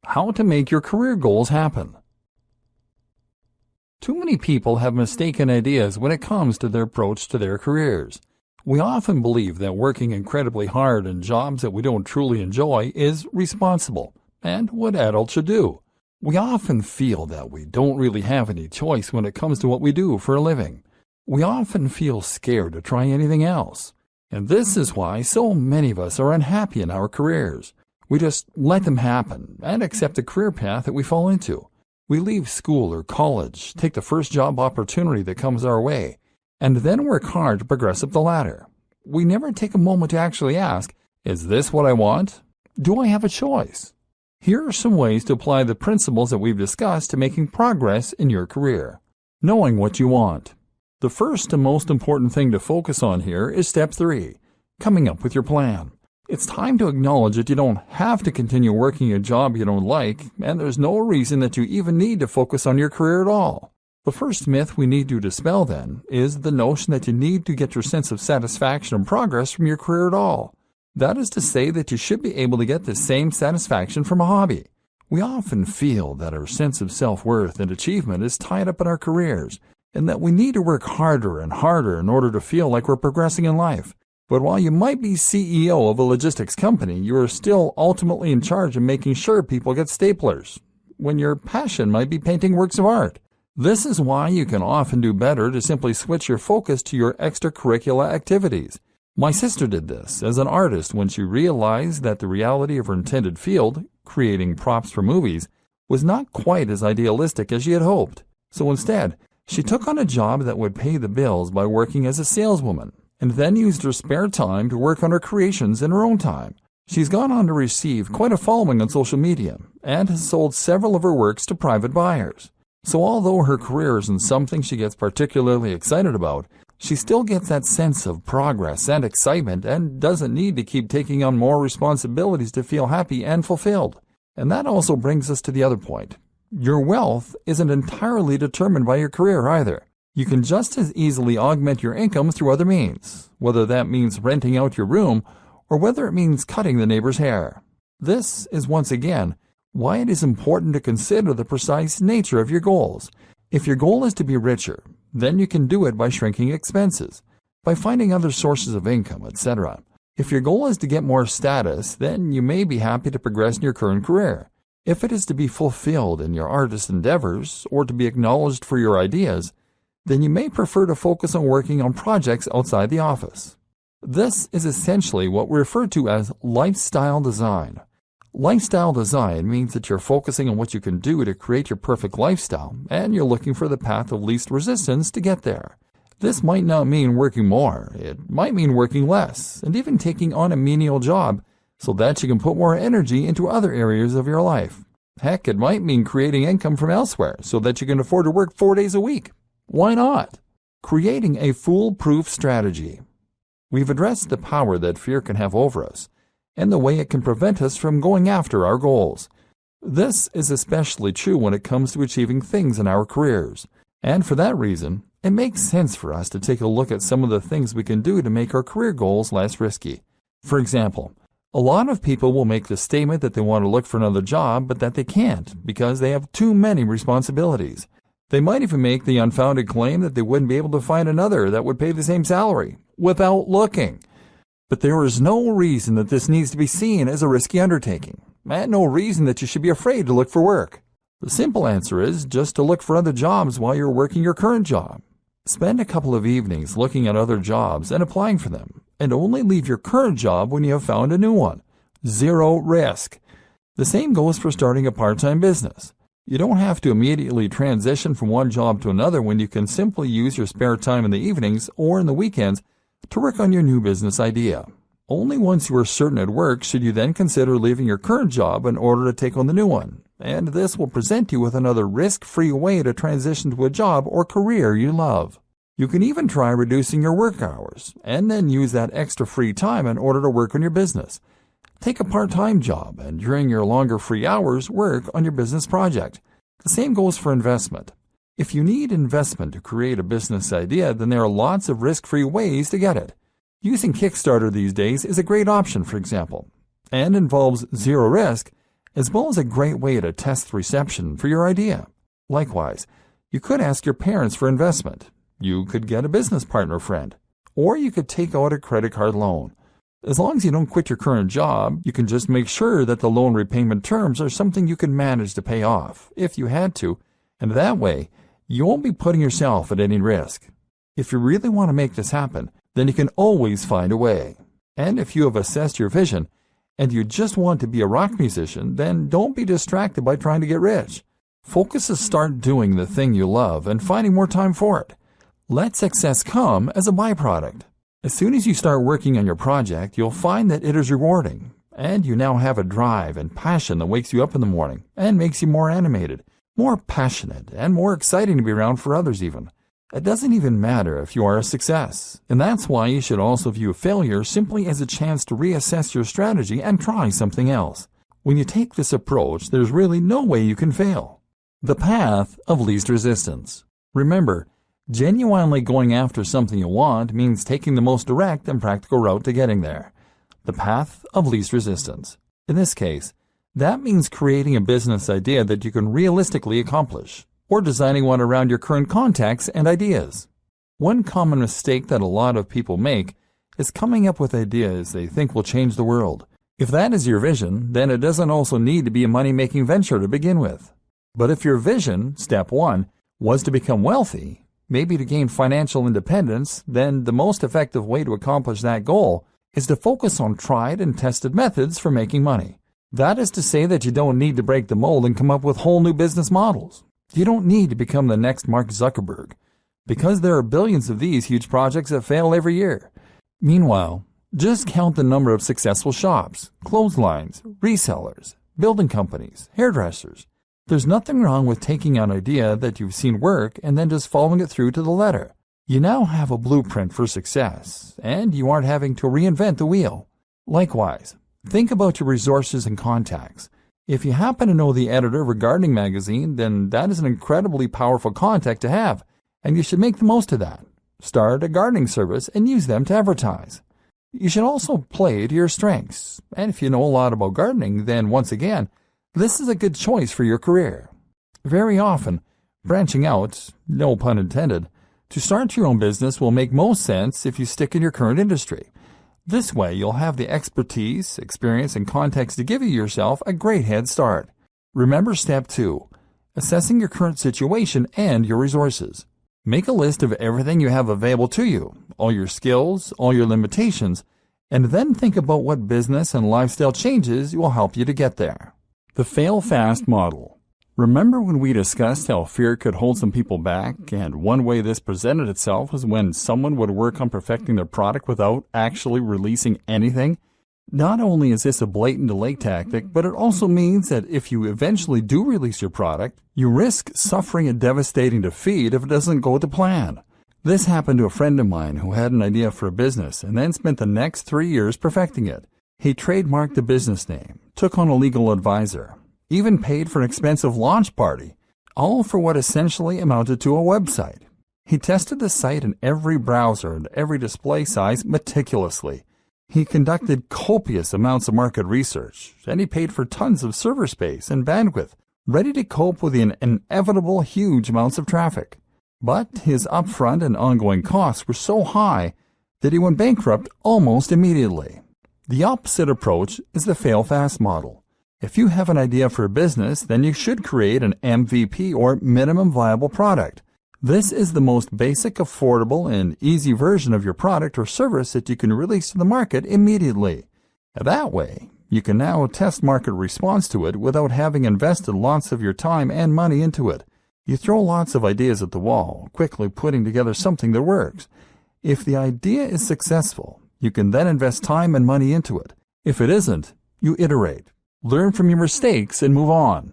How to make your career goals happen. Too many people have mistaken ideas when it comes to their approach to their careers. We often believe that working incredibly hard in jobs that we don't truly enjoy is responsible and what adults should do. We often feel that we don't really have any choice when it comes to what we do for a living. We often feel scared to try anything else. And this is why so many of us are unhappy in our careers. We just let them happen and accept the career path that we fall into. We leave school or college, take the first job opportunity that comes our way, and then work hard to progress up the ladder. We never take a moment to actually ask, is this what I want? Do I have a choice? Here are some ways to apply the principles that we've discussed to making progress in your career. Knowing what you want. The first and most important thing to focus on here is step 3, coming up with your plan. It's time to acknowledge that you don't have to continue working a job you don't like, and there's no reason that you even need to focus on your career at all. The first myth we need to dispel, then, is the notion that you need to get your sense of satisfaction and progress from your career at all. That is to say that you should be able to get the same satisfaction from a hobby. We often feel that our sense of self-worth and achievement is tied up in our careers, and that we need to work harder and harder in order to feel like we're progressing in life. But while you might be CEO of a logistics company, you are still ultimately in charge of making sure people get staplers, when your passion might be painting works of art. This is why you can often do better to simply switch your focus to your extracurricular activities. My sister did this as an artist when she realized that the reality of her intended field, creating props for movies, was not quite as idealistic as she had hoped. So instead, she took on a job that would pay the bills by working as a saleswoman, and then used her spare time to work on her creations in her own time. She's gone on to receive quite a following on social media, and has sold several of her works to private buyers. So although her career isn't something she gets particularly excited about, she still gets that sense of progress and excitement and doesn't need to keep taking on more responsibilities to feel happy and fulfilled. And that also brings us to the other point. Your wealth isn't entirely determined by your career either. You can just as easily augment your income through other means, whether that means renting out your room or whether it means cutting the neighbor's hair. This is once again why it is important to consider the precise nature of your goals. If your goal is to be richer, then you can do it by shrinking expenses, by finding other sources of income, etc. If your goal is to get more status, then you may be happy to progress in your current career. If it is to be fulfilled in your artist endeavors or to be acknowledged for your ideas, then you may prefer to focus on working on projects outside the office. This is essentially what we refer to as lifestyle design. Lifestyle design means that you're focusing on what you can do to create your perfect lifestyle, and you're looking for the path of least resistance to get there. This might not mean working more, it might mean working less, and even taking on a menial job so that you can put more energy into other areas of your life. Heck, it might mean creating income from elsewhere so that you can afford to work 4 days a week. Why not? Creating a foolproof strategy. We've addressed the power that fear can have over us, and the way it can prevent us from going after our goals. This is especially true when it comes to achieving things in our careers, and for that reason, it makes sense for us to take a look at some of the things we can do to make our career goals less risky. For example, a lot of people will make the statement that they want to look for another job, but that they can't because they have too many responsibilities. They might even make the unfounded claim that they wouldn't be able to find another that would pay the same salary without looking. But there is no reason that this needs to be seen as a risky undertaking, and no reason that you should be afraid to look for work. The simple answer is just to look for other jobs while you're working your current job. Spend a couple of evenings looking at other jobs and applying for them, and only leave your current job when you have found a new one. Zero risk. The same goes for starting a part-time business. You don't have to immediately transition from one job to another when you can simply use your spare time in the evenings or in the weekends to work on your new business idea. Only once you are certain at work should you then consider leaving your current job in order to take on the new one, and this will present you with another risk-free way to transition to a job or career you love. You can even try reducing your work hours, and then use that extra free time in order to work on your business. Take a part-time job, and during your longer free hours, work on your business project. The same goes for investment. If you need investment to create a business idea, then there are lots of risk-free ways to get it. Using Kickstarter these days is a great option, for example, and involves zero risk as well as a great way to test the reception for your idea. Likewise, you could ask your parents for investment. You could get a business partner friend, or you could take out a credit card loan. As long as you don't quit your current job, you can just make sure that the loan repayment terms are something you can manage to pay off, if you had to, and that way, you won't be putting yourself at any risk. If you really want to make this happen, then you can always find a way. And if you have assessed your vision, and you just want to be a rock musician, then don't be distracted by trying to get rich. Focus to start doing the thing you love and finding more time for it. Let success come as a byproduct. As soon as you start working on your project, you'll find that it is rewarding, and you now have a drive and passion that wakes you up in the morning and makes you more animated, more passionate, and more exciting to be around for others even. It doesn't even matter if you are a success, and that's why you should also view failure simply as a chance to reassess your strategy and try something else. When you take this approach, there's really no way you can fail. The path of least resistance. Remember, genuinely going after something you want means taking the most direct and practical route to getting there. The path of least resistance. In this case, that means creating a business idea that you can realistically accomplish, or designing one around your current contacts and ideas. One common mistake that a lot of people make is coming up with ideas they think will change the world. If that is your vision, then it doesn't also need to be a money-making venture to begin with. But if your vision, step 1, was to become wealthy, maybe to gain financial independence, then the most effective way to accomplish that goal is to focus on tried and tested methods for making money. That is to say that you don't need to break the mold and come up with whole new business models. You don't need to become the next Mark Zuckerberg, because there are billions of these huge projects that fail every year. Meanwhile, just count the number of successful shops, clotheslines, resellers, building companies, hairdressers. There's nothing wrong with taking an idea that you've seen work and then just following it through to the letter. You now have a blueprint for success, and you aren't having to reinvent the wheel. Likewise, think about your resources and contacts. If you happen to know the editor of a gardening magazine, then that is an incredibly powerful contact to have, and you should make the most of that. Start a gardening service and use them to advertise. You should also play to your strengths, and if you know a lot about gardening, then once again, this is a good choice for your career. Very often, branching out, no pun intended, to start your own business will make most sense if you stick in your current industry. This way, you'll have the expertise, experience, and context to give yourself a great head start. Remember step 2, assessing your current situation and your resources. Make a list of everything you have available to you, all your skills, all your limitations, and then think about what business and lifestyle changes will help you to get there. The fail fast model. Remember when we discussed how fear could hold some people back, and one way this presented itself was when someone would work on perfecting their product without actually releasing anything? Not only is this a blatant delay tactic, but it also means that if you eventually do release your product, you risk suffering a devastating defeat if it doesn't go to plan. This happened to a friend of mine who had an idea for a business and then spent the next 3 years perfecting it. He trademarked the business name, took on a legal advisor, even paid for an expensive launch party, all for what essentially amounted to a website. He tested the site in every browser and every display size meticulously. He conducted copious amounts of market research, and he paid for tons of server space and bandwidth, ready to cope with the inevitable huge amounts of traffic. But his upfront and ongoing costs were so high that he went bankrupt almost immediately. The opposite approach is the fail-fast model. If you have an idea for a business, then you should create an MVP or minimum viable product. This is the most basic, affordable, and easy version of your product or service that you can release to the market immediately. That way, you can now test market response to it without having invested lots of your time and money into it. You throw lots of ideas at the wall, quickly putting together something that works. If the idea is successful, you can then invest time and money into it. If it isn't, you iterate, learn from your mistakes, and move on.